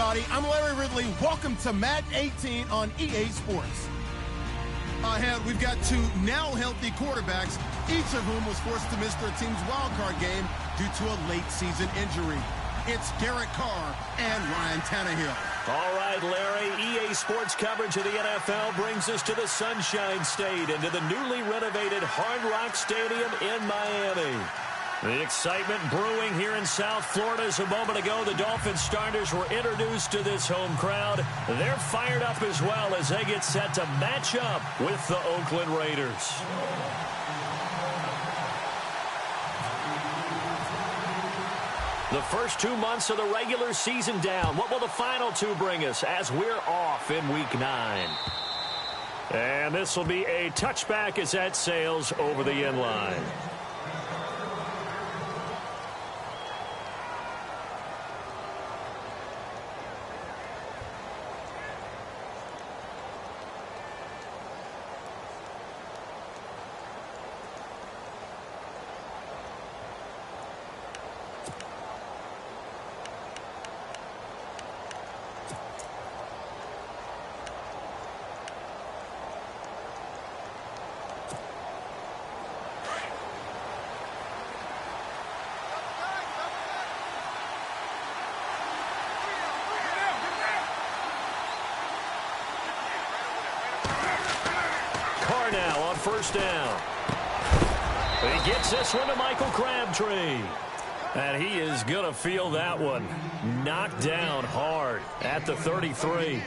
everybody. I'm Larry Ridley. Welcome to Madden 18 on EA Sports. Ahead, we've got two now healthy quarterbacks, each of whom was forced to miss their team's wildcard game due to a late-season injury. It's Derek Carr and Ryan Tannehill. All right, Larry, EA Sports coverage of the NFL brings us to the Sunshine State and to the newly renovated Hard Rock Stadium in Miami. The excitement brewing here in South Florida as a moment ago. The Dolphins starters were introduced to this home crowd. They're fired up as well as they get set to match up with the Oakland Raiders. The first 2 months of the regular season down. What will the final two bring us as we're off in Week 9? And this will be a touchback as that sails over the end line. Now on first down. He gets this one to Michael Crabtree. And he is going to feel that one. Knocked down hard at the 33.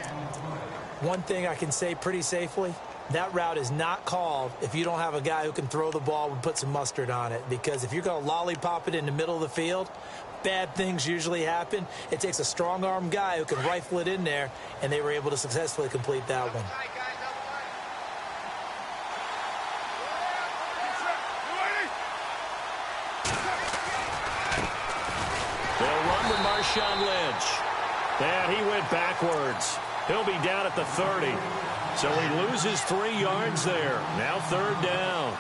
One thing I can say pretty safely, that route is not called if you don't have a guy who can throw the ball and put some mustard on it. Because if you're going to lollipop it in the middle of the field, bad things usually happen. It takes a strong-arm guy who can rifle it in there, and they were able to successfully complete that one. Marshawn Lynch. And he went backwards. He'll be down at the 30. So he loses 3 yards there. Now third down.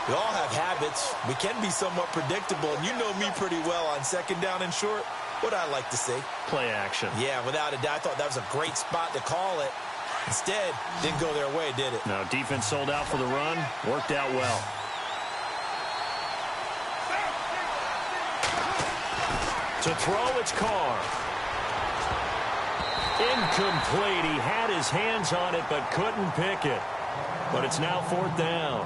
We all have habits. We can be somewhat predictable. And you know me pretty well on second down and short. What I like to see. Play action. Yeah, without a doubt. I thought that was a great spot to call it. Instead, didn't go their way, did it? No, defense sold out for the run. Worked out well. To throw, it's Carr. Incomplete. He had his hands on it but couldn't pick it. But it's now fourth down.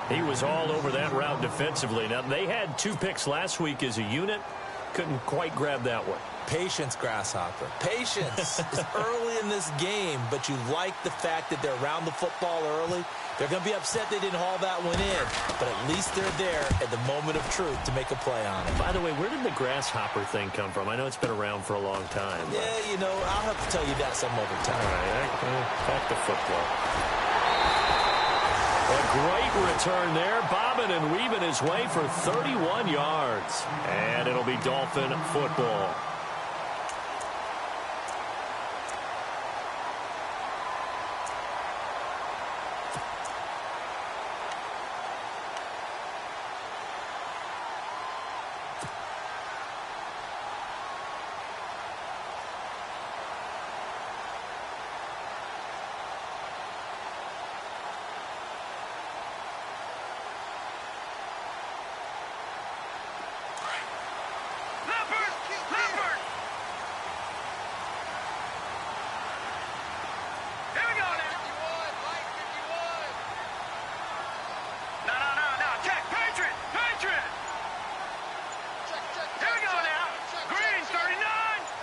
He was all over that route defensively. Now, they had 2 picks last week as a unit. Couldn't quite grab that one. Patience, Grasshopper. Patience is early in this game, but you like the fact that they're around the football early. They're going to be upset they didn't haul that one in, but at least they're there at the moment of truth to make a play on it. By the way, where did the grasshopper thing come from? I know it's been around for a long time. Yeah, you know, I'll have to tell you that some other time. All right, back to football. A great return there, bobbing and weaving his way for 31 yards. And it'll be Dolphin football.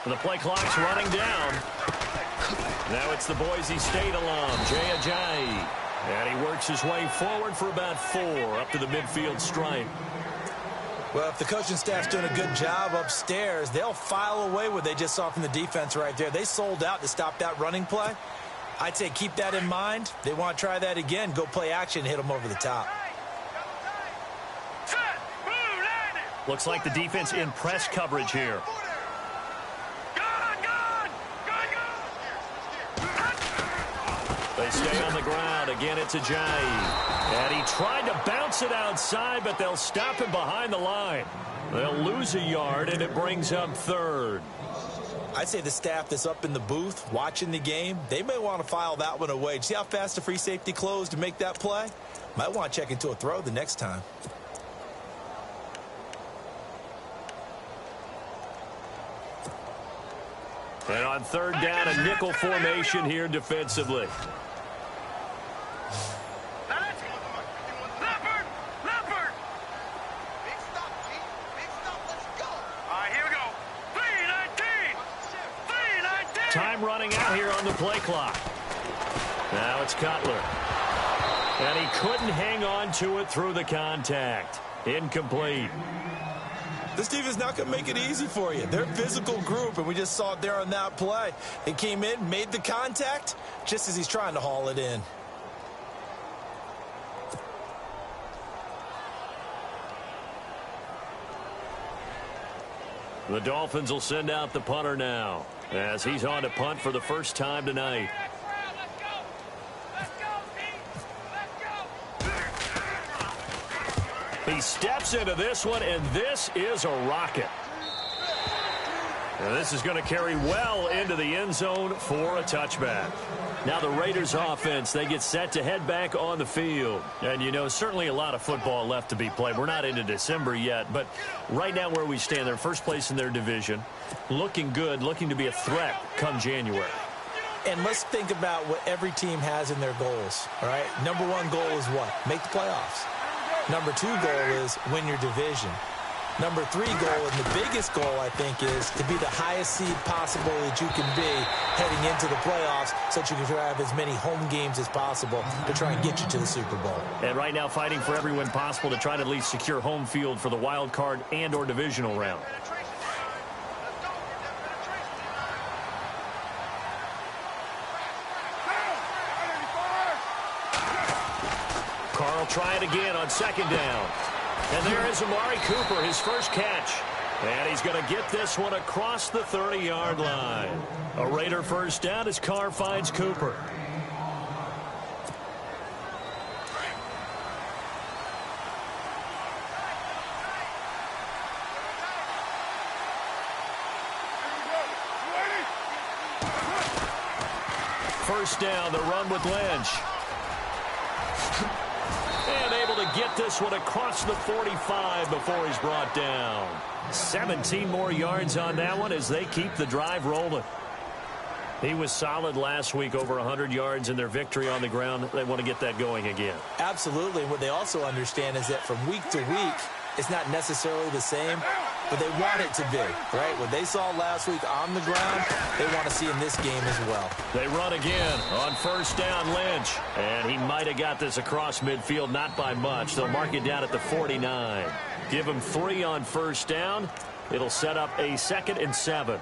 The play clock's running down. Now it's the Boise State alum, Jay Ajayi. And he works his way forward for about 4 up to the midfield stripe. Well, if the coaching staff's doing a good job upstairs, they'll file away what they just saw from the defense right there. They sold out to stop that running play. I'd say keep that in mind. They want to try that again. Go play action, hit them over the top. Looks like the defense in press coverage here. They stay on the ground. Again, it's Ajayi. And he tried to bounce it outside, but they'll stop him behind the line. They'll lose a yard, and it brings up third. I'd say the staff that's up in the booth watching the game, they may want to file that one away. See how fast the free safety closed to make that play? Might want to check into a throw the next time. And on third down, a nickel formation here defensively. Time running out here on the play clock. Now it's Cutler. And he couldn't hang on to it through the contact. Incomplete. This team is not going to make it easy for you. They're a physical group, and we just saw it there on that play. He came in, made the contact, just as he's trying to haul it in. The Dolphins will send out the punter now, as he's on to punt for the first time tonight. He steps into this one, and this is a rocket. And this is going to carry well into the end zone for a touchback. Now the Raiders offense, they get set to head back on the field. And, you know, certainly a lot of football left to be played. We're not into December yet, but right now where we stand, they're first place in their division. Looking good, looking to be a threat come January. And let's think about what every team has in their goals, all right? Number one goal is what? Make the playoffs. Number two goal is win your division. Number three goal, and the biggest goal, I think, is to be the highest seed possible that you can be heading into the playoffs so that you can have as many home games as possible to try and get you to the Super Bowl. And right now fighting for every win possible to try to at least secure home field for the wild card and or divisional round. Carl try it again on second down. And there is Amari Cooper, his first catch. And he's going to get this one across the 30-yard line. A Raider first down as Carr finds Cooper. First down, the run with Lynch. And able to get this one across the 45 before he's brought down. 17 more yards on that one as they keep the drive rolling. He was solid last week, over 100 yards in their victory on the ground. They want to get that going again. Absolutely. What they also understand is that from week to week, it's not necessarily the same, but they want it to be, right? What they saw last week on the ground, they want to see in this game as well. They run again on first down, Lynch. And he might have got this across midfield, not by much. They'll mark it down at the 49. Give him 3 on first down. It'll set up a 2nd and 7.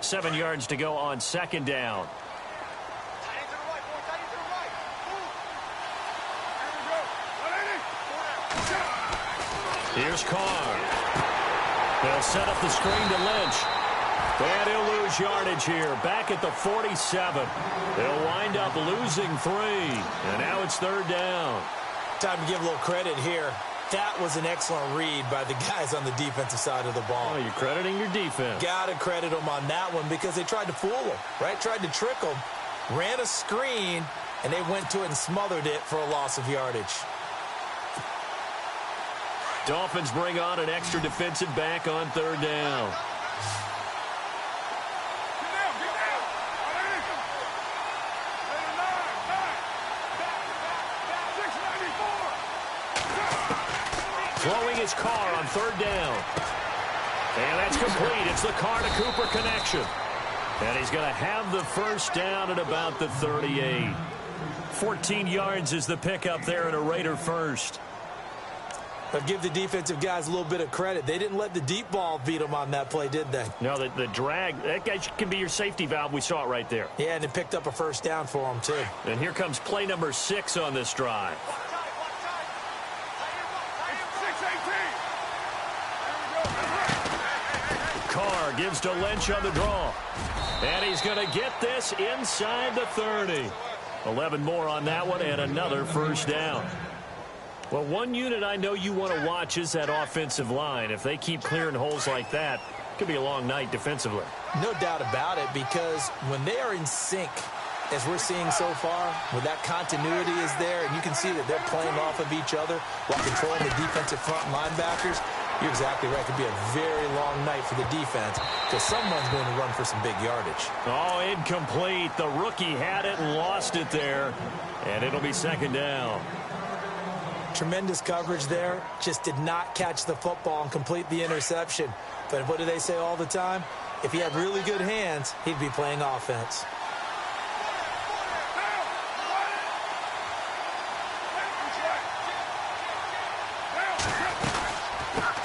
Seven yards to go on second down. Here's Carr. They'll set up the screen to Lynch. And he'll lose yardage here. Back at the 47. They'll wind up losing 3. And now it's third down. Time to give a little credit here. That was an excellent read by the guys on the defensive side of the ball. Oh, you're crediting your defense. Got to credit them on that one because they tried to fool them, right? Tried to trick them, ran a screen, and they went to it and smothered it for a loss of yardage. Dolphins bring on an extra defensive back on third down. Throwing his Carr on third down. And that's complete. It's the Carr to Cooper connection. And he's going to have the first down at about the 38. 14 yards is the pickup there and a Raider first. But give the defensive guys a little bit of credit. They didn't let the deep ball beat them on that play, did they? No, the drag, that guy can be your safety valve. We saw it right there. Yeah, and it picked up a first down for them, too. And here comes play number 6 on this drive. Carr gives to Lynch on the draw. And he's going to get this inside the 30. 11 more on that one and another first down. Well, one unit I know you want to watch is that offensive line. If they keep clearing holes like that, it could be a long night defensively. No doubt about it, because when they are in sync, as we're seeing so far, where that continuity is there, and you can see that they're playing off of each other while controlling the defensive front linebackers, you're exactly right. It could be a very long night for the defense because someone's going to run for some big yardage. Oh, incomplete. The rookie had it and lost it there, and it'll be second down. Tremendous coverage there. Just did not catch the football and complete the interception. But what do they say all the time? If he had really good hands, he'd be playing offense.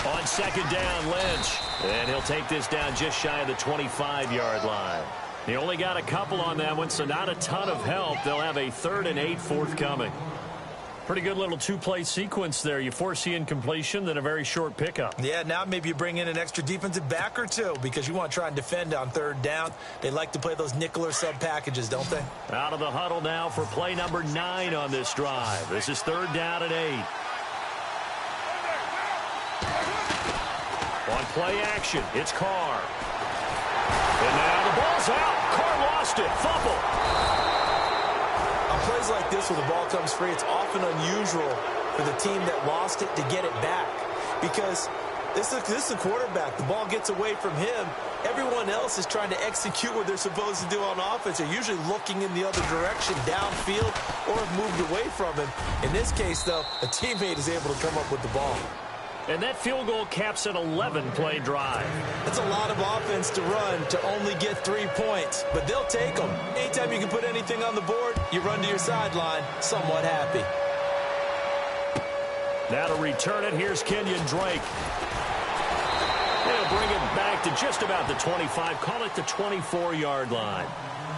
On second down, Lynch. And he'll take this down just shy of the 25-yard line. He only got a couple on that one, so not a ton of help. They'll have a 3rd and 8 forthcoming. Pretty good little two-play sequence there. You foresee incompletion, then a very short pickup. Yeah, now maybe you bring in an extra defensive back or two because you want to try and defend on 3rd down. They like to play those nickel or sub packages, don't they? Out of the huddle now for play number 9 on this drive. This is 3rd down and 8. On play action, it's Carr. And now the ball's out. Carr lost it. Fumble. On plays like this where the ball comes free, it's often unusual for the team that lost it to get it back. Because this is the quarterback. The ball gets away from him. Everyone else is trying to execute what they're supposed to do on offense. They're usually looking in the other direction, downfield, or have moved away from him. In this case, though, a teammate is able to come up with the ball. And that field goal caps an 11-play drive. That's a lot of offense to run to only get 3 points, but they'll take them. Anytime you can put anything on the board, you run to your sideline somewhat happy. Now to return it, here's Kenyon Drake. They'll bring it back to just about the 25, call it the 24-yard line.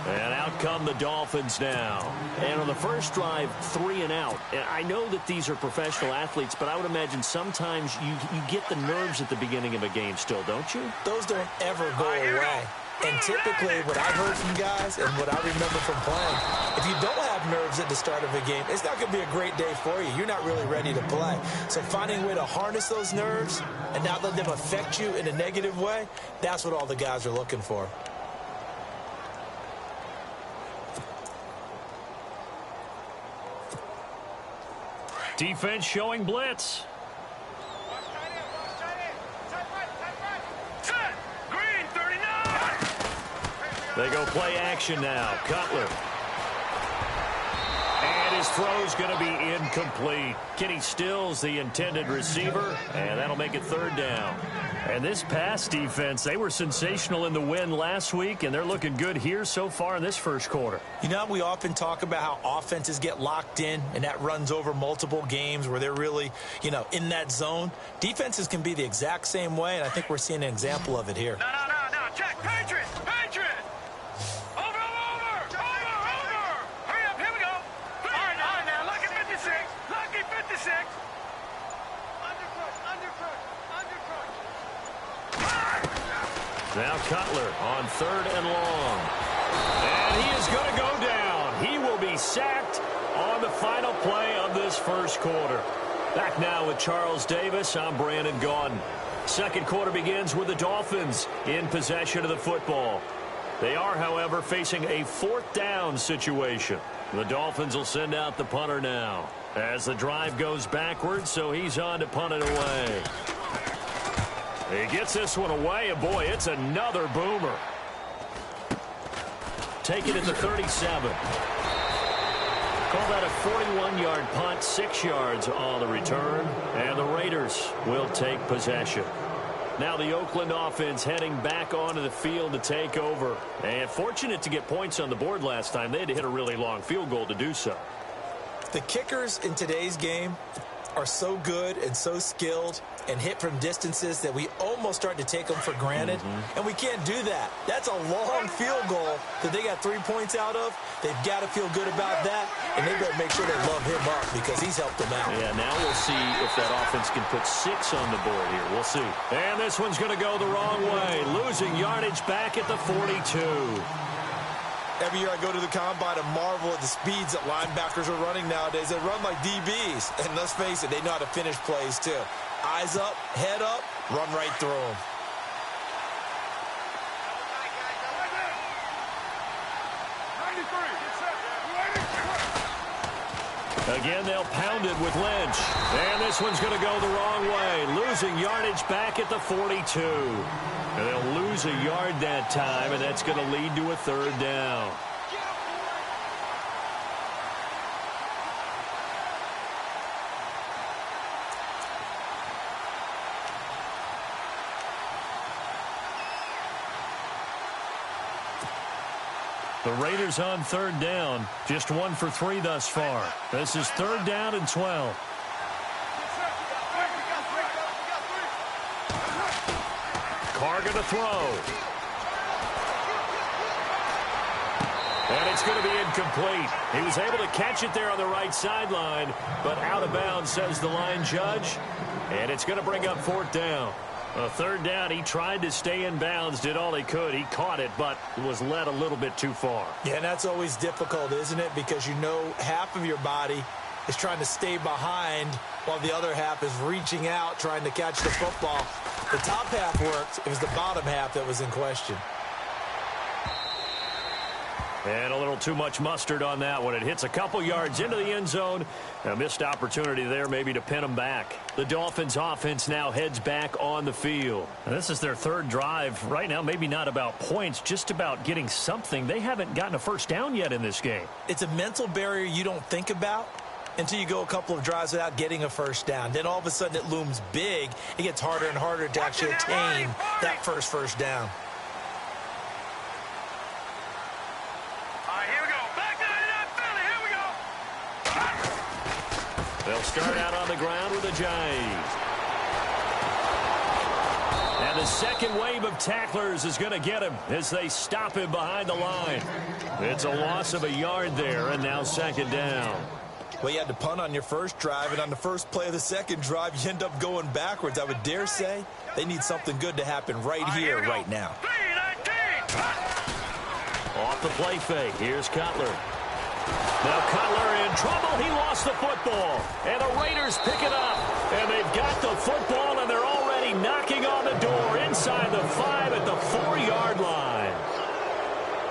And out come the Dolphins now. And on the first drive, 3 and out. And I know that these are professional athletes, but I would imagine sometimes you get the nerves at the beginning of a game still, don't you? Those don't ever go away. And typically, what I've heard from guys and what I remember from playing, if you don't have nerves at the start of a game, it's not going to be a great day for you. You're not really ready to play. So finding a way to harness those nerves and not let them affect you in a negative way, that's what all the guys are looking for. Defense showing blitz. They go play action now. Cutler. And his throw's going to be incomplete. Kenny Stills, the intended receiver, and that'll make it 3rd down. And this pass defense, they were sensational in the win last week, and they're looking good here so far in this first quarter. You know, we often talk about how offenses get locked in, and that runs over multiple games where they're really, you know, in that zone. Defenses can be the exact same way, and I think we're seeing an example of it here. No. Check. Patriot. Over. Hurry up. Here we go. All right, now. Lucky 56. Now Cutler on 3rd and long. And he is going to go down. He will be sacked on the final play of this first quarter. Back now with Charles Davis. I'm Brandon Gaudin. Second quarter begins with the Dolphins in possession of the football. They are, however, facing a 4th down situation. The Dolphins will send out the punter now as the drive goes backwards, so he's on to punt it away. He gets this one away, and boy, it's another boomer. Taken at the 37. Call that a 41-yard punt, 6 yards on the return, and the Raiders will take possession. Now the Oakland offense heading back onto the field to take over. And fortunate to get points on the board last time. They had to hit a really long field goal to do so. The kickers in today's game are so good and so skilled and hit from distances that we almost start to take them for granted, and we can't do that. That's a long field goal that they got 3 points out of. They've got to feel good about that, and they better make sure they love him up because he's helped them out. Yeah, now we'll see if that offense can put 6 on the board here. We'll see. And this one's going to go the wrong way, losing yardage back at the 42. Every year I go to the combine and marvel at the speeds that linebackers are running nowadays. They run like DBs. And let's face it, they know how to finish plays too. Eyes up, head up, run right through them. Again, they'll pound it with Lynch. And this one's going to go the wrong way, losing yardage back at the 42. And they'll lose a yard that time, and that's going to lead to a 3rd down. The Raiders on 3rd down, just 1 for 3 thus far. This is 3rd down and 12. Carr going to throw. And it's going to be incomplete. He was able to catch it there on the right sideline, but out of bounds, says the line judge. And it's going to bring up 4th down. A 3rd down, he tried to stay in bounds, did all he could. He caught it, but was led a little bit too far. Yeah, and that's always difficult, isn't it? Because you know half of your body is trying to stay behind while the other half is reaching out, trying to catch the football. The top half worked. It was the bottom half that was in question. And a little too much mustard on that one. It hits a couple yards into the end zone. A missed opportunity there maybe to pin them back. The Dolphins offense now heads back on the field. And this is their 3rd drive. Right now, maybe not about points, just about getting something. They haven't gotten a first down yet in this game. It's a mental barrier you don't think about until you go a couple of drives without getting a first down. Then all of a sudden it looms big. It gets harder and harder to actually attain that first down. They'll start out on the ground with a jive. And the second wave of tacklers is going to get him as they stop him behind the line. It's a loss of a yard there, and now 2nd down. Well, you had to punt on your first drive, and on the first play of the 2nd drive, you end up going backwards. I would dare say they need something good to happen right here, right now. Off the play fake. Here's Cutler. Now Cutler in trouble. He lost the football. And the Raiders pick it up. And they've got the football, and they're already knocking on the door inside the 5 at the 4-yard line.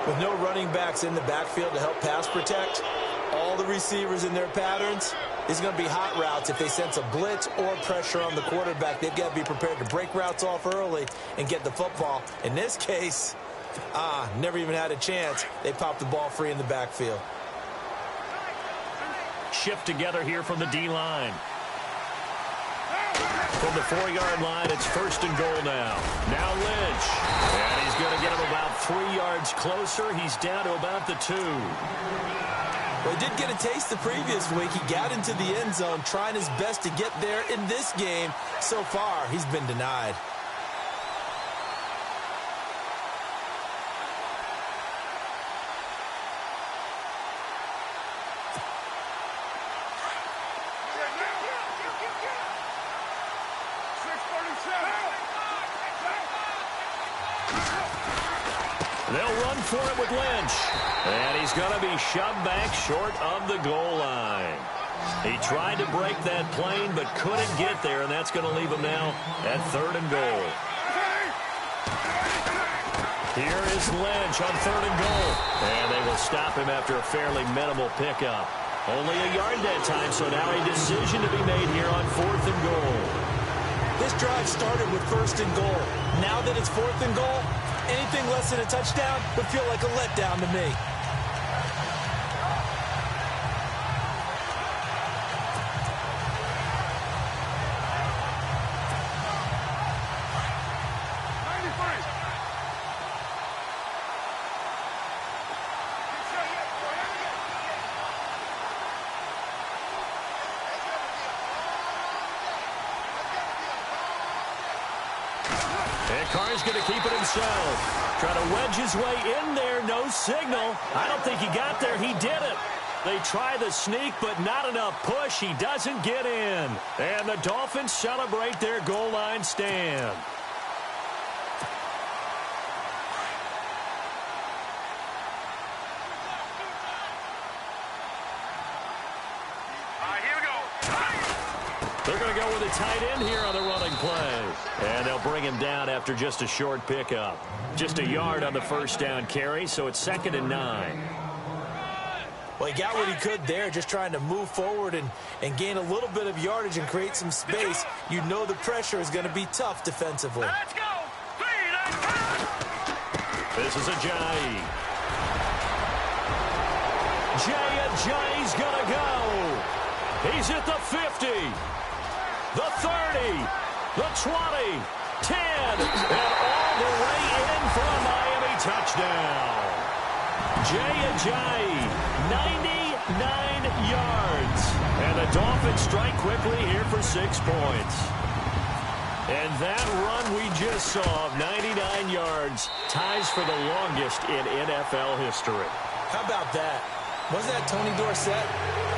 With no running backs in the backfield to help pass protect, all the receivers in their patterns, is going to be hot routes. If they sense a blitz or pressure on the quarterback, they've got to be prepared to break routes off early and get the football. In this case, never even had a chance. They popped the ball free in the backfield. Shift together here from the D-line. From the 4-yard line, it's 1st and goal now. Now Lynch. And he's going to get him about 3 yards closer. He's down to about the 2. Well, he did get a taste the previous week. He got into the end zone trying his best to get there in this game. So far, he's been denied. They'll run for it with Lynch. And he's going to be shoved back short of the goal line. He tried to break that plane but couldn't get there, and that's going to leave him now at 3rd and goal. Here is Lynch on 3rd and goal. And they will stop him after a fairly minimal pickup. Only a yard that time, so now a decision to be made here on 4th and goal. This drive started with 1st and goal. Now that it's 4th and goal, anything less than a touchdown would feel like a letdown to me. And Carr's going to keep it himself. Trying to wedge his way in there. No signal. I don't think he got there. He did it. They try the sneak, but not enough push. He doesn't get in. And the Dolphins celebrate their goal line stand. They're going to go with a tight end here on the running play. And they'll bring him down after just a short pickup. Just a yard on the first down carry, so it's 2nd and 9. Well, he got what he could there, just trying to move forward and gain a little bit of yardage and create some space. You know the pressure is going to be tough defensively. Let's go. This is Ajayi. Ajayi's going to go. He's at the 50. The 30, the 20, 10, and all the way in for a Miami touchdown. Ajayi, 99 yards. And the Dolphins strike quickly here for 6 points. And that run we just saw of 99 yards ties for the longest in NFL history. How about that? Wasn't that Tony Dorsett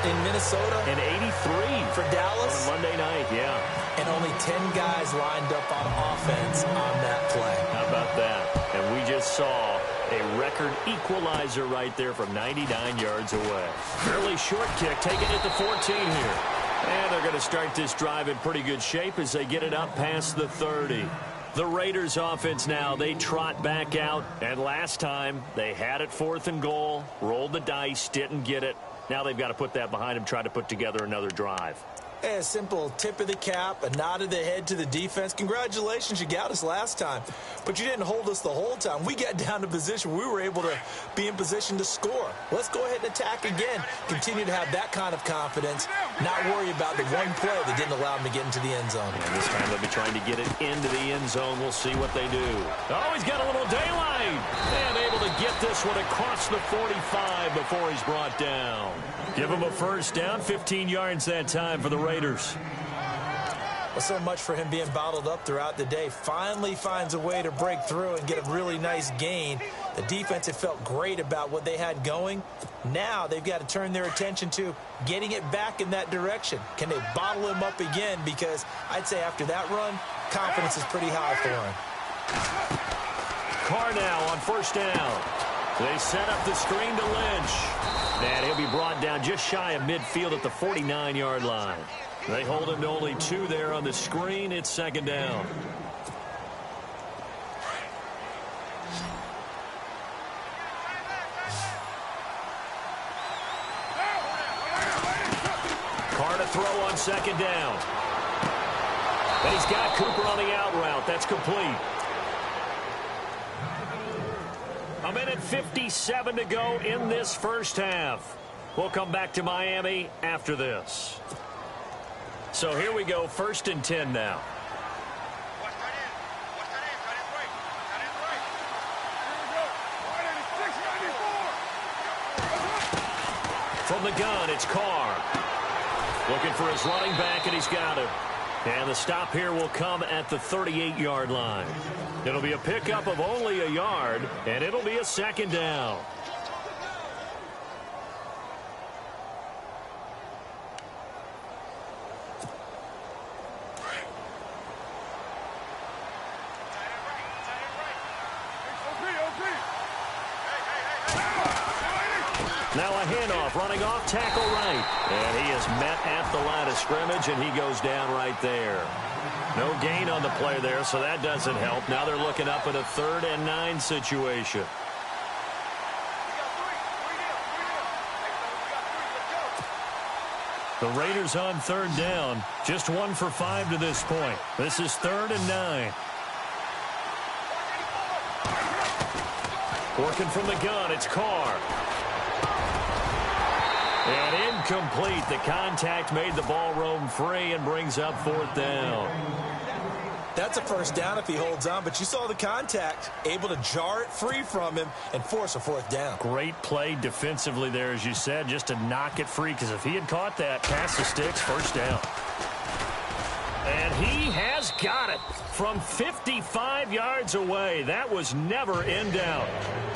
in Minnesota? In 83. For Dallas? On Monday night, yeah. And only 10 guys lined up on offense on that play. How about that? And we just saw a record equalizer right there from 99 yards away. Fairly short kick, taken at the 14 here. And they're going to start this drive in pretty good shape as they get it up past the 30. The Raiders offense now, they trot back out. And last time, they had it 4th and goal, rolled the dice, didn't get it. Now they've got to put that behind them, try to put together another drive. A simple tip of the cap, a nod of the head to the defense. Congratulations, you got us last time. But you didn't hold us the whole time. We got down to position. We were able to be in position to score. Let's go ahead and attack again. Continue to have that kind of confidence. Not worry about the one play that didn't allow them to get into the end zone. And this time they'll be trying to get it into the end zone. We'll see what they do. Oh, he's got a little daylight. And able to get this one across the 45 before he's brought down. Give him a first down, 15 yards that time for the Raiders. Well, so much for him being bottled up throughout the day. Finally finds a way to break through and get a really nice gain. The defense had felt great about what they had going. Now they've got to turn their attention to getting it back in that direction. Can they bottle him up again? Because I'd say after that run, confidence is pretty high for him. Carr now on first down. They set up the screen to Lynch. And he'll be brought down just shy of midfield at the 49-yard line. They hold him to only 2 there on the screen. It's 2nd down. Carr to throw on 2nd down. And he's got Cooper on the out route. That's complete. A minute 57 to go in this first half. We'll come back to Miami after this. So here we go, 1st and 10 now. From the gun, it's Carr. Looking for his running back, and he's got him. And the stop here will come at the 38-yard line. It'll be a pickup of only a yard, and it'll be a 2nd down. Now a handoff, running off, tackle right. And he is met at the line of scrimmage, and he goes down right there. No gain on the play there, so that doesn't help. Now they're looking up at a 3rd and 9 situation. The Raiders on 3rd down. Just 1 for 5 to this point. This is 3rd and 9. Working from the gun, it's Carr. And incomplete. The contact made the ball roam free and brings up 4th down. That's a first down if he holds on, but you saw the contact, able to jar it free from him and force a 4th down. Great play defensively there, as you said, just to knock it free, because if he had caught that, pass the sticks, first down. And he has got it from 55 yards away. That was never in doubt.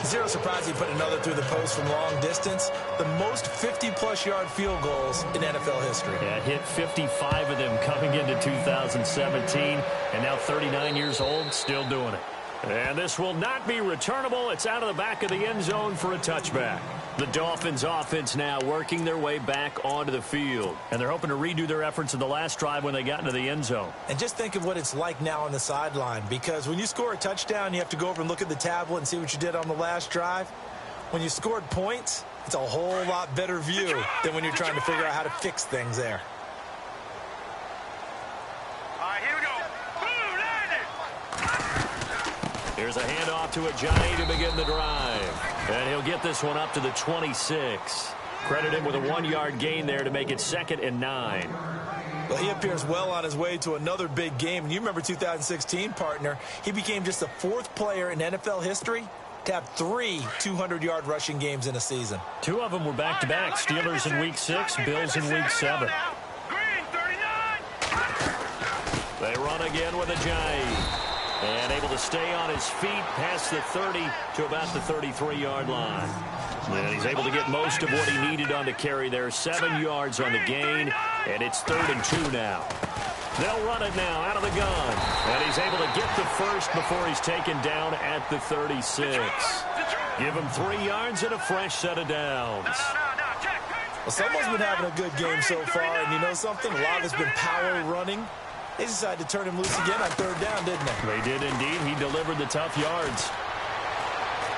Zero surprise he put another through the post from long distance. The most 50-plus yard field goals in NFL history. Yeah, hit 55 of them coming into 2017, and now 39 years old, still doing it. And this will not be returnable. It's out of the back of the end zone for a touchback. The Dolphins offense now working their way back onto the field. And they're hoping to redo their efforts in the last drive when they got into the end zone. And just think of what it's like now on the sideline, because when you score a touchdown, you have to go over and look at the tablet and see what you did on the last drive. When you scored points, it's a whole lot better view than when you're trying to figure out how to fix things there. Here's a handoff to Ajani to begin the drive. And he'll get this one up to the 26. Credit him with a 1-yard gain there to make it 2nd and 9. Well, he appears well on his way to another big game. And you remember 2016, partner. He became just the 4th player in NFL history to have 3 200-yard rushing games in a season. 2 of them were back-to-back. Steelers in Week 6, Bills in Week 7. They run again with Ajani. And able to stay on his feet past the 30 to about the 33-yard line. And he's able to get most of what he needed on the carry there. 7 yards on the gain, and it's 3rd and 2 now. They'll run it now out of the gun. And he's able to get the first before he's taken down at the 36. Give him 3 yards and a fresh set of downs. Well, someone's been having a good game so far, and you know something? A lot of it's been power running. They decided to turn him loose again on 3rd down, didn't they? They did indeed. He delivered the tough yards.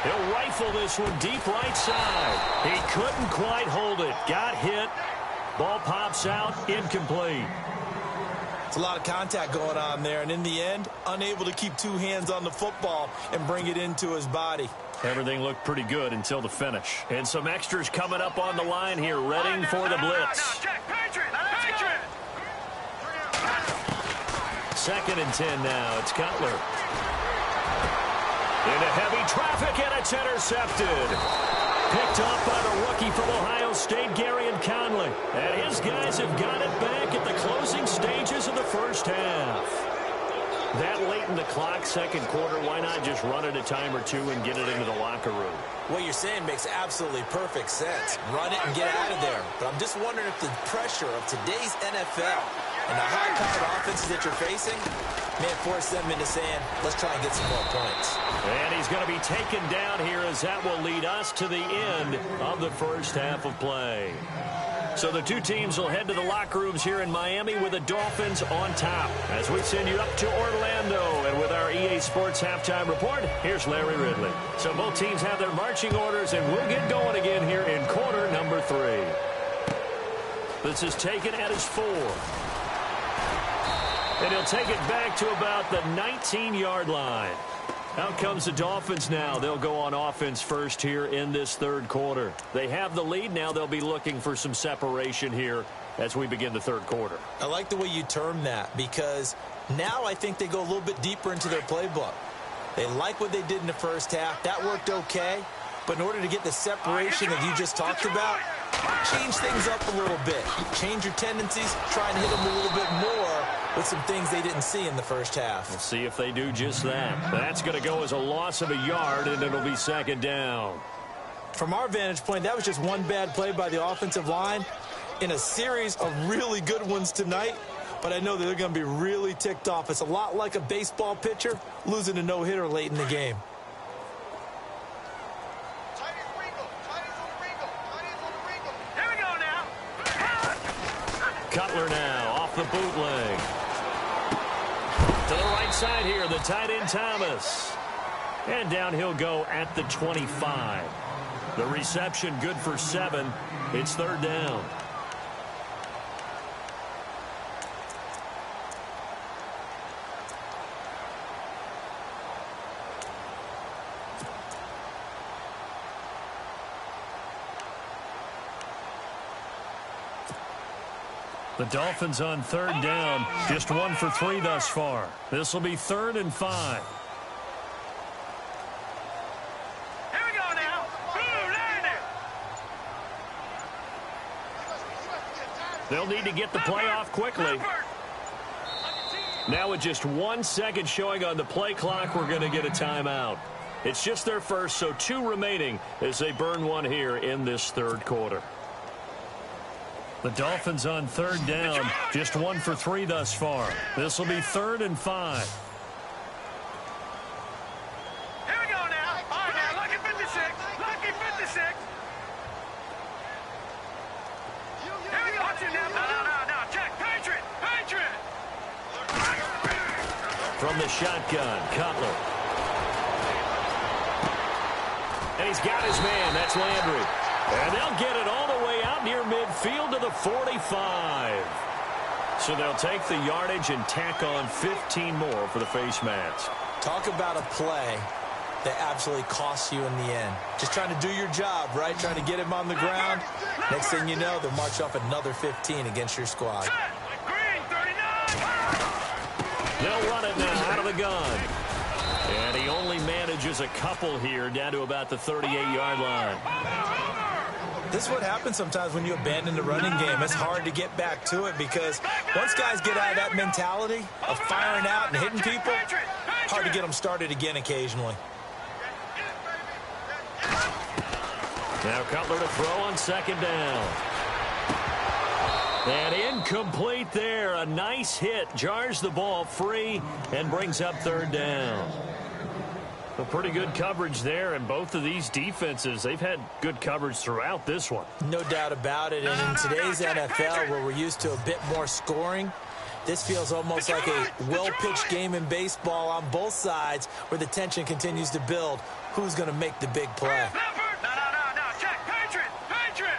He'll rifle this one deep right side. He couldn't quite hold it. Got hit. Ball pops out. Incomplete. It's a lot of contact going on there, and in the end, unable to keep 2 hands on the football and bring it into his body. Everything looked pretty good until the finish. And some extras coming up on the line here, readying for the blitz. 2nd and 10 now. It's Cutler. Into heavy traffic, and it's intercepted. Picked up by the rookie from Ohio State, Garyon Conley. And his guys have got it back at the closing stages of the first half. That late in the clock, 2nd quarter, why not just run it a time or 2 and get it into the locker room? What you're saying makes absolutely perfect sense. Run it and get out of there. But I'm just wondering if the pressure of today's NFL and the high-powered offenses that you're facing may force them into saying, let's try and get some more points. And he's going to be taken down here, as that will lead us to the end of the first half of play. So the 2 teams will head to the locker rooms here in Miami with the Dolphins on top. As we send you up to Orlando, and with our EA Sports Halftime Report, here's Larry Ridley. So both teams have their marching orders, and we'll get going again here in quarter number 3. This is taken at his 4. And he'll take it back to about the 19-yard line. Out comes the Dolphins now. They'll go on offense first here in this 3rd quarter. They have the lead. Now they'll be looking for some separation here as we begin the 3rd quarter. I like the way you term that, because now I think they go a little bit deeper into their playbook. They like what they did in the first half. That worked okay. But in order to get the separation that you just talked about, change things up a little bit. Change your tendencies. Try and hit them a little bit more with some things they didn't see in the first half. We'll see if they do just that. That's going to go as a loss of a yard, and it'll be 2nd down. From our vantage point, that was just one bad play by the offensive line in a series of really good ones tonight. But I know that they're going to be really ticked off. It's a lot like a baseball pitcher losing a no-hitter late in the game. Cutler now off the bootleg. To the right side here, the tight end Thomas. And down he'll go at the 25. The reception good for 7. It's 3rd down. The Dolphins on 3rd down, just 1 for 3 thus far. This will be 3rd and 5. Here we go now. They'll need to get the play off quickly. Now with just 1 second showing on the play clock, we're going to get a timeout. It's just their first, so 2 remaining as they burn one here in this third quarter. The Dolphins on third down, just 1 for 3 thus far. This will be 3rd and 5. Here we go now. All right, now, lucky 56. Lucky 56. Here we go. Watch it now. No. Check. Patriot. Patriot. From the shotgun, Cutler. And he's got his man. That's Landry. And they'll get it all the way out near midfield to the 45. So they'll take the yardage and tack on 15 more for the face mats. Talk about a play that absolutely costs you in the end. Just trying to do your job, right? Trying to get him on the ground. Next thing you know, they'll march off another 15 against your squad. Green, 39. They'll run it now out of the gun. And he only manages a couple here down to about the 38-yard line. This is what happens sometimes when you abandon the running game. It's hard to get back to it because once guys get out of that mentality of firing out and hitting people, hard to get them started again occasionally. Now Cutler to throw on 2nd down. And incomplete there. A nice hit. Jars the ball free and brings up 3rd down. A pretty good coverage there, and both of these defenses, they've had good coverage throughout this one. No doubt about it, and in today's NFL, where we're used to a bit more scoring, this feels almost like a well-pitched game in baseball on both sides where the tension continues to build. Who's going to make the big play? No. Check. Patriot. Patriot.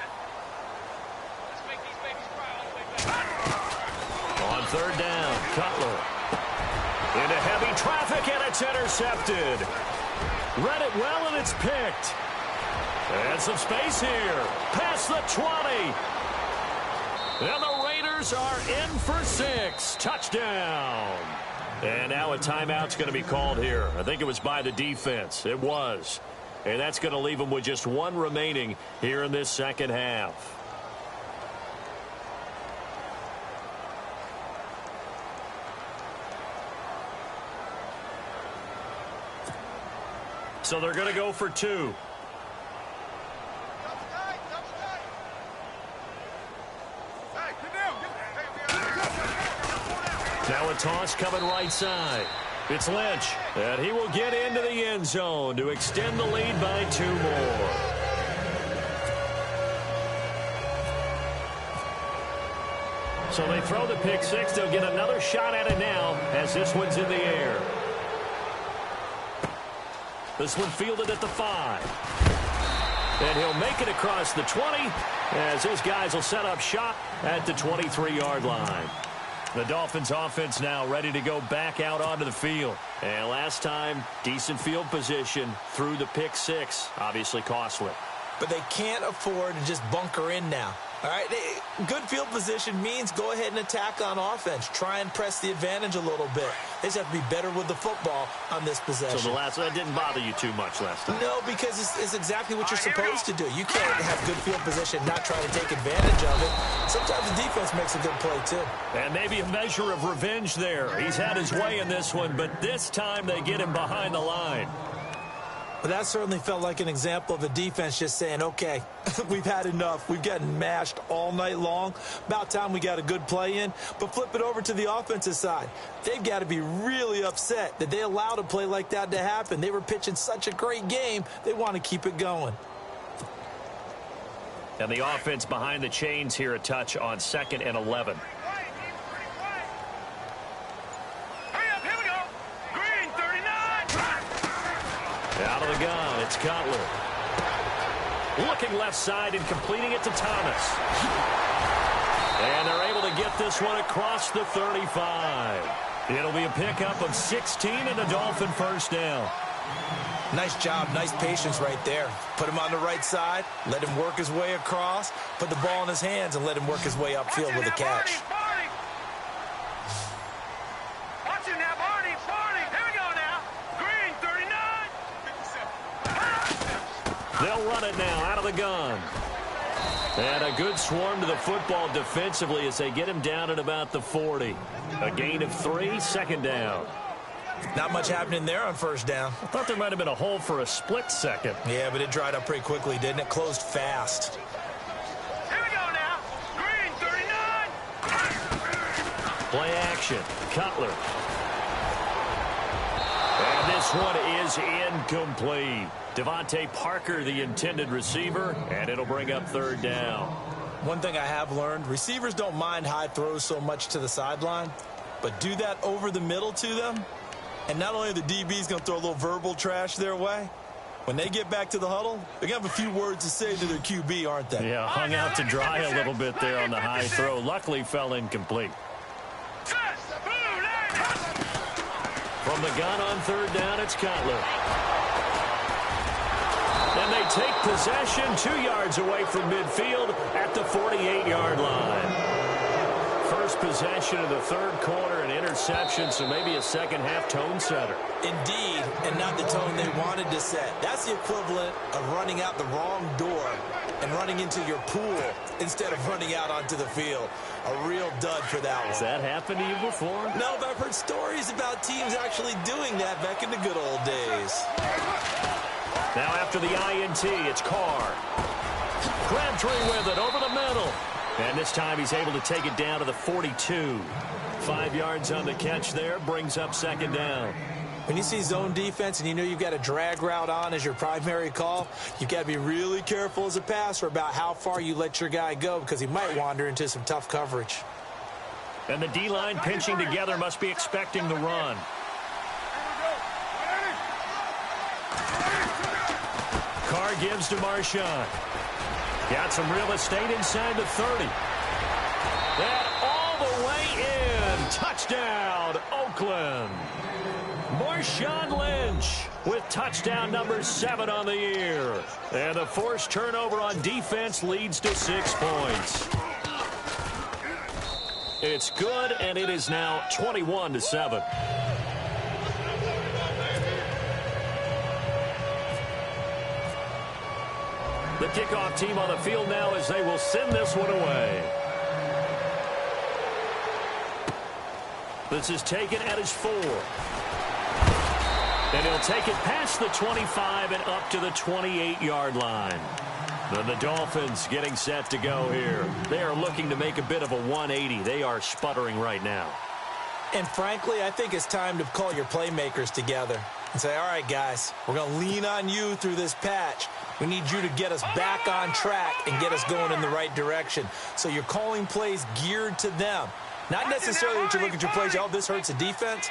Let's make these babies cry. On 3rd down, Cutler. Into heavy traffic, and it's intercepted. Read it well, and it's picked. And some space here. Past the 20. And the Raiders are in for 6. Touchdown. And now a timeout's going to be called here. I think it was by the defense. It was. And that's going to leave them with just 1 remaining here in this second half. So they're going to go for 2. Now a toss coming right side. It's Lynch, and he will get into the end zone to extend the lead by 2 more. So they throw the pick 6. They'll get another shot at it now as this one's in the air. This one fielded at the 5. And he'll make it across the 20 as his guys will set up shop at the 23-yard line. The Dolphins offense now ready to go back out onto the field. And last time, decent field position through the pick 6. Obviously costly. But they can't afford to just bunker in now. All right, good field position means go ahead and attack on offense. Try and press the advantage a little bit. They just have to be better with the football on this possession. So that didn't bother you too much last time? No, because it's exactly what you're supposed to do. You can't have good field position, not try to take advantage of it. Sometimes the defense makes a good play, too. And maybe a measure of revenge there. He's had his way in this one, but this time they get him behind the line. But that certainly felt like an example of a defense just saying, okay, we've had enough. We've gotten mashed all night long. About time we got a good play in. But flip it over to the offensive side. They've got to be really upset that they allowed a play like that to happen. They were pitching such a great game. They want to keep it going. And the offense behind the chains here a touch on 2nd and 11. Out of the gun, it's Cutler. Looking left side and completing it to Thomas. And they're able to get this one across the 35. It'll be a pickup of 16 and a Dolphin first down. Nice job, nice patience right there. Put him on the right side, let him work his way across, put the ball in his hands, and let him work his way upfield with a catch. They'll run it now out of the gun. And a good swarm to the football defensively as they get him down at about the 40. A gain of 3, 2nd down. Not much happening there on 1st down. I thought there might have been a hole for a split second. Yeah, but it dried up pretty quickly, didn't it? Closed fast. Here we go now. Green 39. Play action. Cutler. And this one is incomplete. Devontae Parker, the intended receiver, and it'll bring up 3rd down. One thing I have learned, receivers don't mind high throws so much to the sideline, but do that over the middle to them, and not only are the DBs going to throw a little verbal trash their way, when they get back to the huddle, they're going to have a few words to say to their QB, aren't they? Yeah, hung out to dry a little bit there on the high throw. Luckily fell incomplete. From the gun on 3rd down, it's Cutler. And they take possession 2 yards away from midfield at the 48-yard line. First possession of the 3rd quarter, an interception, so maybe a second-half tone setter. Indeed, and not the tone they wanted to set. That's the equivalent of running out the wrong door and running into your pool instead of running out onto the field. A real dud for that one. Has that happened to you before? No, but I've heard stories about teams actually doing that back in the good old days. Now after the INT, it's Carr. Crabtree with it over the middle. And this time he's able to take it down to the 42. 5 yards on the catch there, brings up 2nd down. When you see zone defense and you know you've got a drag route on as your primary call, you've got to be really careful as a passer about how far you let your guy go because he might wander into some tough coverage. And the D-line pinching together must be expecting the run. Carr gives to Marshawn. Got some real estate inside the 30. And all the way in. Touchdown, Oakland. Marshawn Lynch with touchdown number 7 on the year. And the forced turnover on defense leads to 6 points. It's good, and it is now 21-7. The kickoff team on the field now as they will send this one away. This is taken at his 4. And he'll take it past the 25 and up to the 28-yard line. Then the Dolphins getting set to go here. They are looking to make a bit of a 180. They are sputtering right now. And frankly, I think it's time to call your playmakers together and say, all right, guys, we're going to lean on you through this patch. We need you to get us back on track and get us going in the right direction. So you're calling plays geared to them. Not necessarily that you look at your plays, oh, this hurts the defense.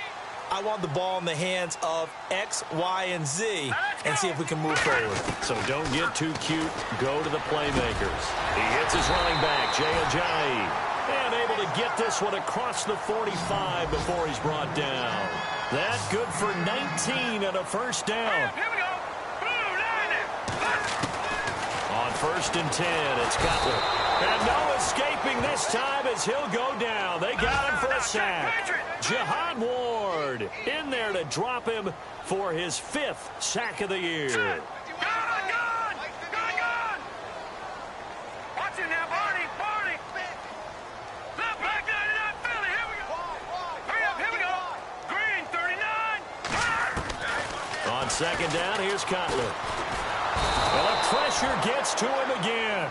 I want the ball in the hands of X, Y, and Z and see if we can move forward. So don't get too cute. Go to the playmakers. He hits his running back, Jay Ajayi. And able to get this one across the 45 before he's brought down. That good for 19 and a 1st down. Here we go. On 1st and 10, it's Cutler. And no escaping this time as he'll go down. They got him for a sack. Jihad Ward in there to drop him for his 5th sack of the year. Gone! Watch it now, Barney! Left back 99, Philly, here we go! Hurry up, here we go! Green, 39! On 2nd down, here's Cutler. Well, the pressure gets to him again.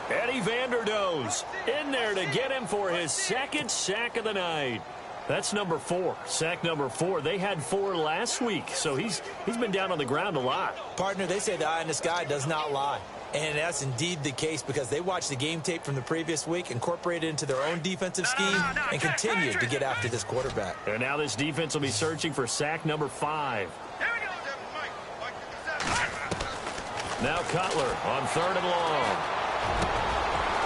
Eddie Vanderdoes in there to get him for his 2nd sack of the night. That's number 4, sack number 4. They had 4 last week, so he's been down on the ground a lot. Partner, they say the eye in the sky does not lie. And that's indeed the case because they watched the game tape from the previous week, incorporated it into their own defensive scheme, and continued to get after this quarterback. And now this defense will be searching for sack number 5. Now Cutler on 3rd and long.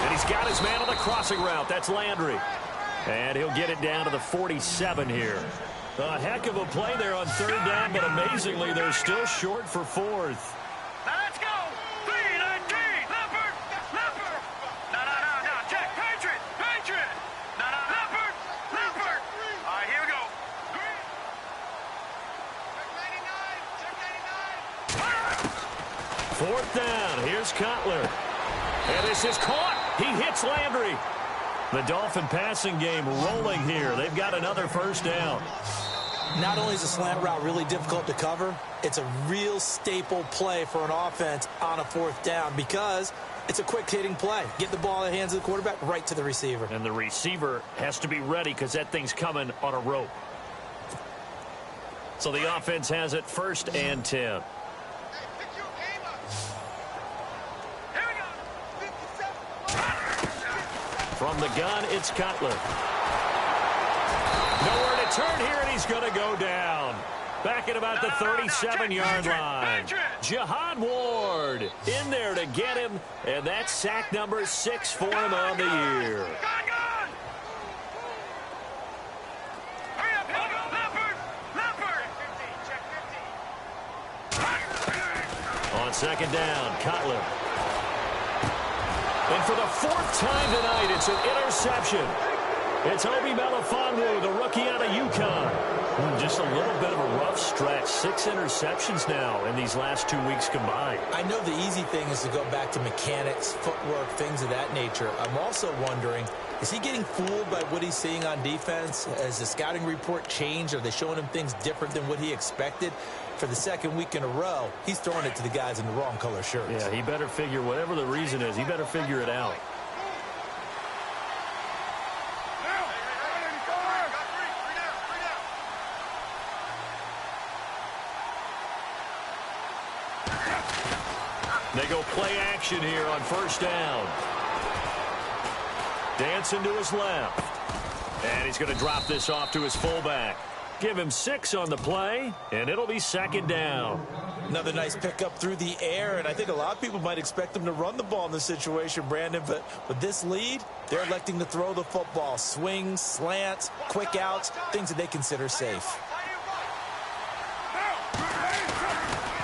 And he's got his man on the crossing route. That's Landry. And he'll get it down to the 47 here. A heck of a play there on 3rd down, but amazingly, they're still short for 4th. Now let's go! 3-19! Leopard! No, check! Patriot! No, Leopard! All right, here we go. Check 99! 4th down. Here's Cutler. And this is caught. He hits Landry. The Dolphin passing game rolling here. They've got another first down. Not only is a slant route really difficult to cover, it's a real staple play for an offense on a fourth down because it's a quick-hitting play. Get the ball in the hands of the quarterback right to the receiver. And the receiver has to be ready because that thing's coming on a rope. So the offense has it 1st and 10. From the gun, it's Cutler. Nowhere to turn here, and he's going to go down. Back at about the 37-yard line. Jihad Ward in there to get him, and that's sack number 6 for him on the year. On 2nd down, Cutler. And for the 4th time tonight, it's an interception. It's Obi Melifonwu, the rookie out of UConn. Just a little bit of a rough stretch. 6 interceptions now in these last 2 weeks combined. I know the easy thing is to go back to mechanics, footwork, things of that nature. I'm also wondering, is he getting fooled by what he's seeing on defense? Has the scouting report changed? Are they showing him things different than what he expected? For the 2nd week in a row, he's throwing it to the guys in the wrong color shirts. Yeah, he better figure, whatever the reason is, he better figure it out. They go play action here on 1st down. Dancing to his left. And he's going to drop this off to his fullback. Give him 6 on the play, and it'll be 2nd down. Another nice pickup through the air, and I think a lot of people might expect them to run the ball in this situation, Brandon, but with this lead, they're electing to throw the football. Swings, slants, quick outs, things that they consider safe.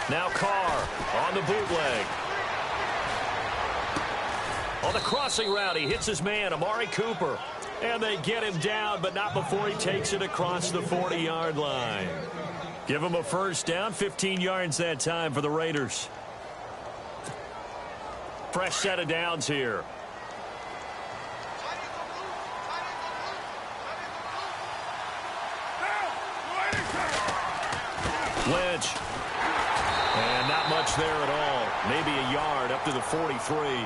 Now Carr on the bootleg. On the crossing route, he hits his man, Amari Cooper. And they get him down, but not before he takes it across the 40-yard line. Give him a 1st down, 15 yards that time for the Raiders. Fresh set of downs here. Lynch. And not much there at all. Maybe a yard up to the 43.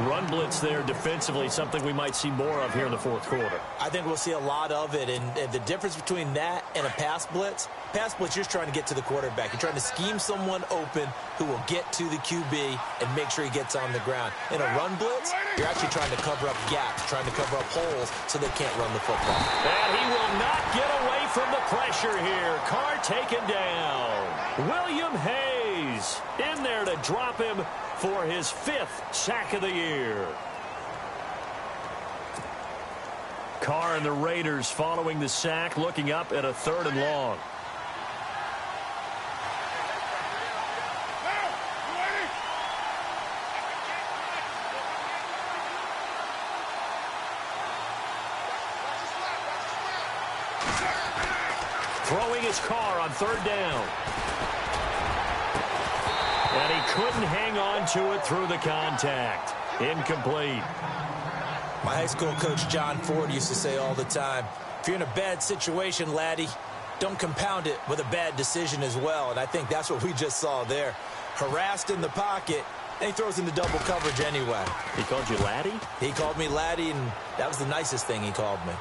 Run blitz there defensively, something we might see more of here in the 4th quarter. I think we'll see a lot of it, and the difference between that and a pass blitz, you're just trying to get to the quarterback. You're trying to scheme someone open who will get to the QB and make sure he gets on the ground. In a run blitz, you're actually trying to cover up gaps, trying to cover up holes so they can't run the football. And he will not get away from the pressure here. Carr taken down. William Hayes in there to drop him for his 5th sack of the year. Carr and the Raiders following the sack, looking up at a 3rd and long. Throwing his Carr on 3rd down. And he couldn't hang on to it through the contact. Incomplete. My high school coach, John Ford, used to say all the time, if you're in a bad situation, laddie, don't compound it with a bad decision as well. And I think that's what we just saw there. Harassed in the pocket, and he throws into double coverage anyway. He called you laddie? He called me laddie, and that was the nicest thing he called me.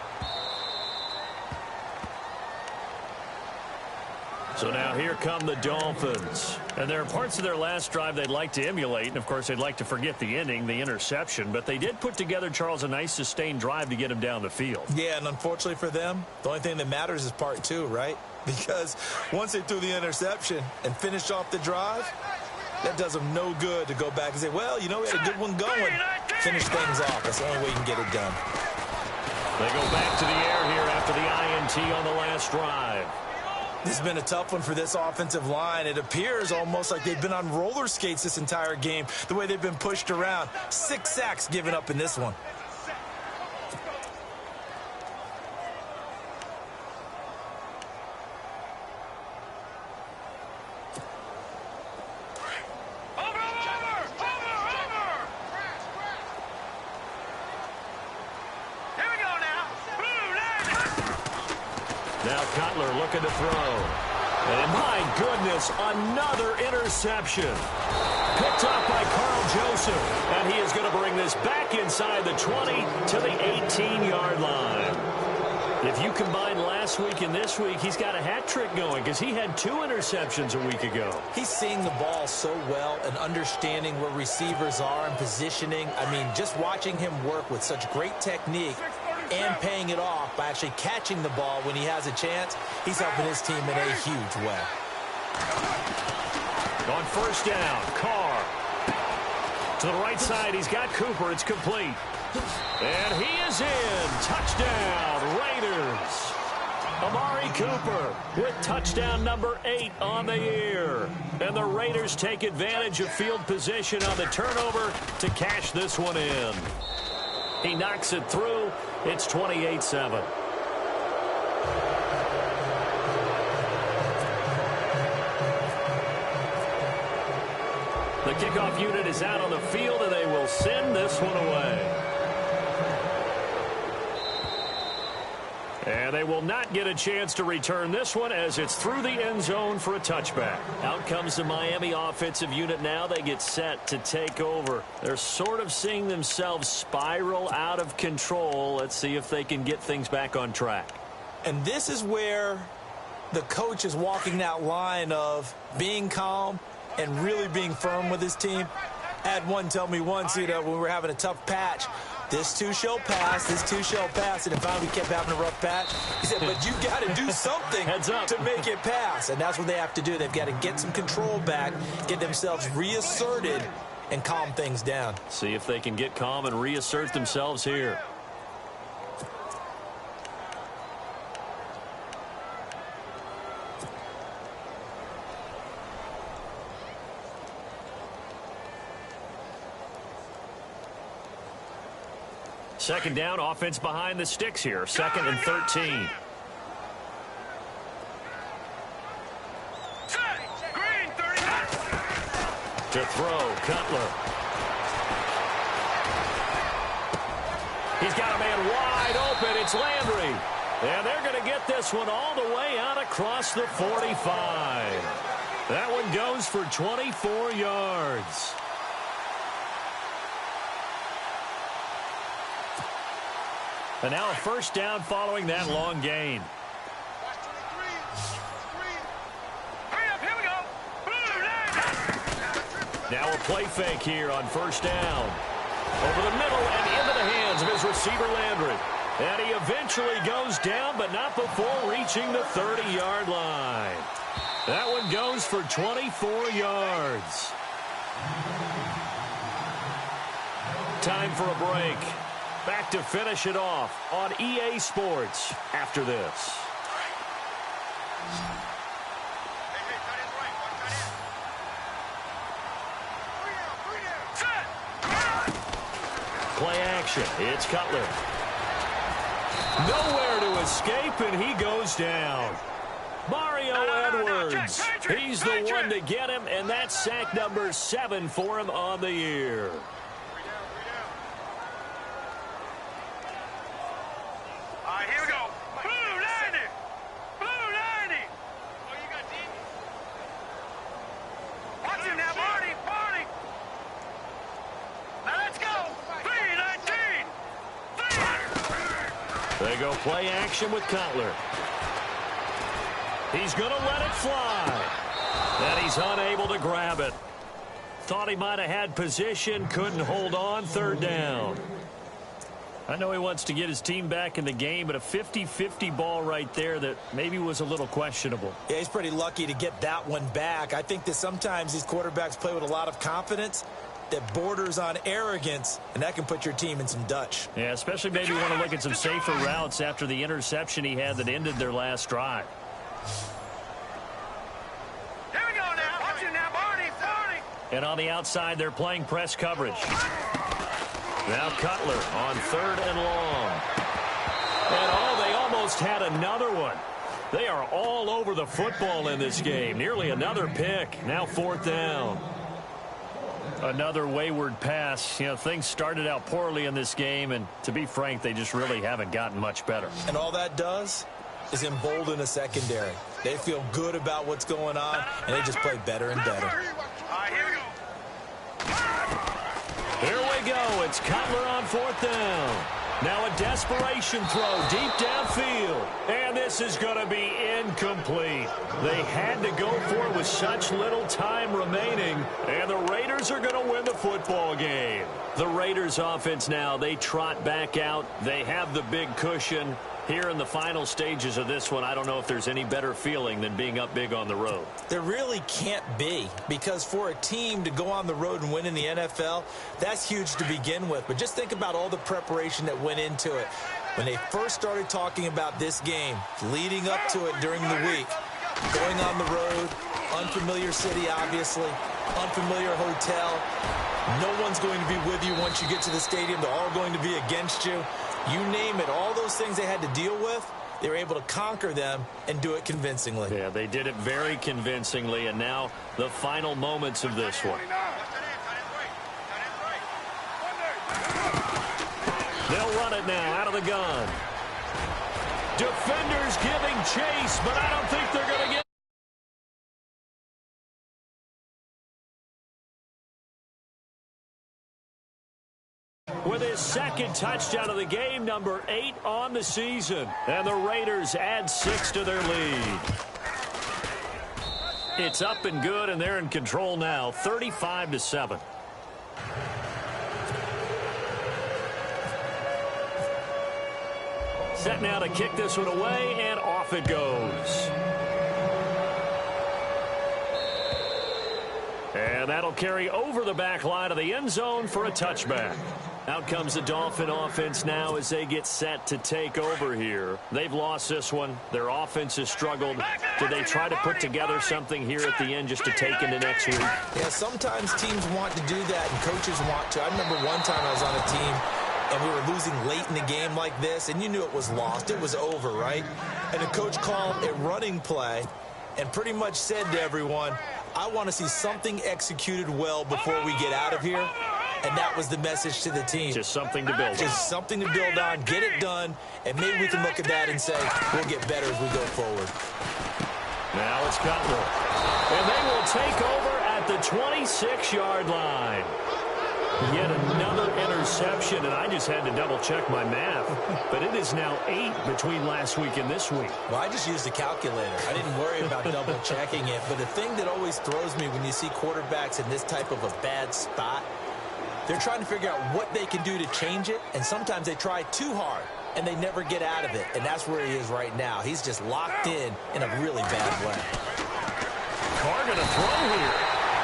So now here come the Dolphins. And there are parts of their last drive they'd like to emulate. And, of course, they'd like to forget the ending, the interception. But they did put together, Charles, a nice sustained drive to get him down the field. Yeah, and unfortunately for them, the only thing that matters is part 2, right? Because once they threw the interception and finished off the drive, that does them no good to go back and say, well, you know, we had a good one going. Finish things off. That's the only way you can get it done. They go back to the air here after the INT on the last drive. This has been a tough one for this offensive line. It appears almost like they've been on roller skates this entire game, the way they've been pushed around. 6 sacks given up in this one. Now Cutler looking to throw. And my goodness, another interception. Picked up by Carl Joseph. And he is going to bring this back inside the 20 to the 18-yard line. If you combine last week and this week, he's got a hat trick going because he had 2 interceptions a week ago. He's seeing the ball so well and understanding where receivers are and positioning. I mean, just watching him work with such great technique and paying it off by actually catching the ball when he has a chance, he's helping his team in a huge way. On first down, Carr. To the right side, he's got Cooper. It's complete. And he is in. Touchdown, Raiders. Amari Cooper with touchdown number 8 on the year. And the Raiders take advantage of field position on the turnover to cash this one in. He knocks it through. It's 28-7. The kickoff unit is out on the field, and they will send this one away. And they will not get a chance to return this one as it's through the end zone for a touchback. Out comes the Miami offensive unit now. They get set to take over. They're sort of seeing themselves spiral out of control. Let's see if they can get things back on track. And this is where the coach is walking that line of being calm and really being firm with his team. I had one tell me once, when we were having a tough patch, this too shall pass, this too shall pass. And if we kept having a rough patch, he said, but you got to do something to make it pass. And that's what they have to do. They've got to get some control back, get themselves reasserted, and calm things down. See if they can get calm and reassert themselves here. Second down, offense behind the sticks here. 2nd and 13. To throw, Cutler. He's got a man wide open. It's Landry. And they're going to get this one all the way out across the 45. That one goes for 24 yards. And now a first down following that long gain. Now a play fake here on first down. Over the middle and into the hands of his receiver, Landry. And he eventually goes down, but not before reaching the 30-yard line. That one goes for 24 yards. Time for a break. Back to finish it off on EA Sports after this. Play action. It's Cutler. Nowhere to escape, and he goes down. Mario Edwards. He's the one to get him, and that's sack number 7 for him on the year. They go play action with Cutler. He's going to let it fly. And he's unable to grab it. Thought he might have had position, couldn't hold on. 3rd down. I know he wants to get his team back in the game, but a 50-50 ball right there that maybe was a little questionable. Yeah, he's pretty lucky to get that one back. I think that sometimes these quarterbacks play with a lot of confidence that borders on arrogance, and that can put your team in some Dutch. Yeah, especially maybe want to look at some safer routes after the interception he had that ended their last drive. Here we go now. Watch him now, Barney. And on the outside, they're playing press coverage. Now Cutler on 3rd and long. And they almost had another one. They are all over the football in this game. Nearly another pick. Now 4th down. Another wayward pass. You know, things started out poorly in this game, and to be frank, they just really haven't gotten much better. And all that does is embolden a secondary. They feel good about what's going on, and they just play better and better. Here we go. Here we go. It's Cutler on 4th down. Now a desperation throw deep downfield. And this is going to be incomplete. They had to go for it with such little time remaining. And the Raiders are going to win the football game. The Raiders offense now, they trot back out. They have the big cushion. Here in the final stages of this one, I don't know if there's any better feeling than being up big on the road. There really can't be, because for a team to go on the road and win in the NFL, that's huge to begin with. But just think about all the preparation that went into it. When they first started talking about this game, leading up to it during the week, going on the road, unfamiliar city, obviously, unfamiliar hotel. No one's going to be with you once you get to the stadium. They're all going to be against you. You name it, all those things they had to deal with, they were able to conquer them and do it convincingly. Yeah, they did it very convincingly, and now the final moments of this one. They'll run it now out of the gun. Defenders giving chase, but I don't think they're going to get... with his second touchdown of the game, number 8 on the season. And the Raiders add 6 to their lead. It's up and good, and they're in control now, 35-7. Set now to kick this one away, and off it goes. And that'll carry over the back line of the end zone for a touchback. Out comes the Dolphin offense now as they get set to take over here. They've lost this one. Their offense has struggled. Do they try to put together something here at the end just to take into next week? Yeah, sometimes teams want to do that and coaches want to. I remember one time I was on a team and we were losing late in the game like this, and you knew it was lost. It was over, right? And the coach called a running play and pretty much said to everyone, I want to see something executed well before we get out of here. And that was the message to the team. Just something to build on. Just something to build on, get it done, and maybe we can look at that and say, we'll get better as we go forward. Now it's Cutler. And they will take over at the 26-yard line. Yet another interception, and I just had to double-check my math. But it is now 8 between last week and this week. Well, I just used a calculator. I didn't worry about double-checking it. But the thing that always throws me when you see quarterbacks in this type of a bad spot, they're trying to figure out what they can do to change it, and sometimes they try too hard, and they never get out of it. And that's where he is right now. He's just locked in a really bad way. Carr going to throw here.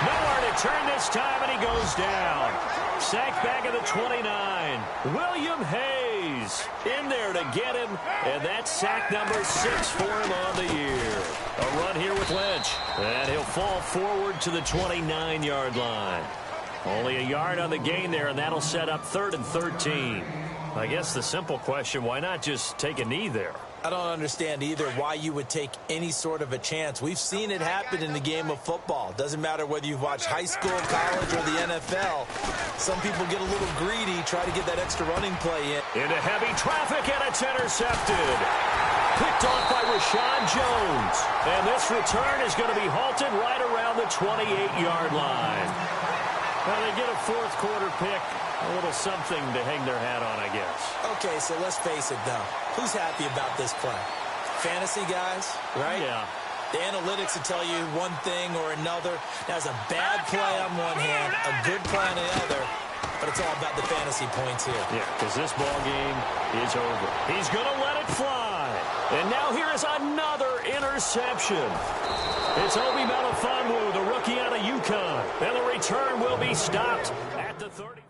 Nowhere to turn this time, and he goes down. Sacked back at the 29. William Hayes in there to get him, and that's sack number 6 for him on the year. A run here with Lynch, and he'll fall forward to the 29-yard line. Only a yard on the gain there, and that'll set up 3rd and 13. I guess the simple question, why not just take a knee there? I don't understand either why you would take any sort of a chance. We've seen it happen in the game of football. Doesn't matter whether you've watched high school, college, or the NFL. Some people get a little greedy, try to get that extra running play in. Into heavy traffic, and it's intercepted. Picked off by Rashawn Jones. And this return is going to be halted right around the 28-yard line. Well, they get a 4th quarter pick. A little something to hang their hat on, I guess. Okay, so let's face it, though. Who's happy about this play? Fantasy guys, right? Yeah. The analytics will tell you one thing or another. That's a bad play on one hand, a good play on the other, but it's all about the fantasy points here. Yeah, because this ball game is over. He's going to let it fly. And now here is another interception. It's Obi Melifonwu, the rookie out of UConn. And the return will be stopped at the 30.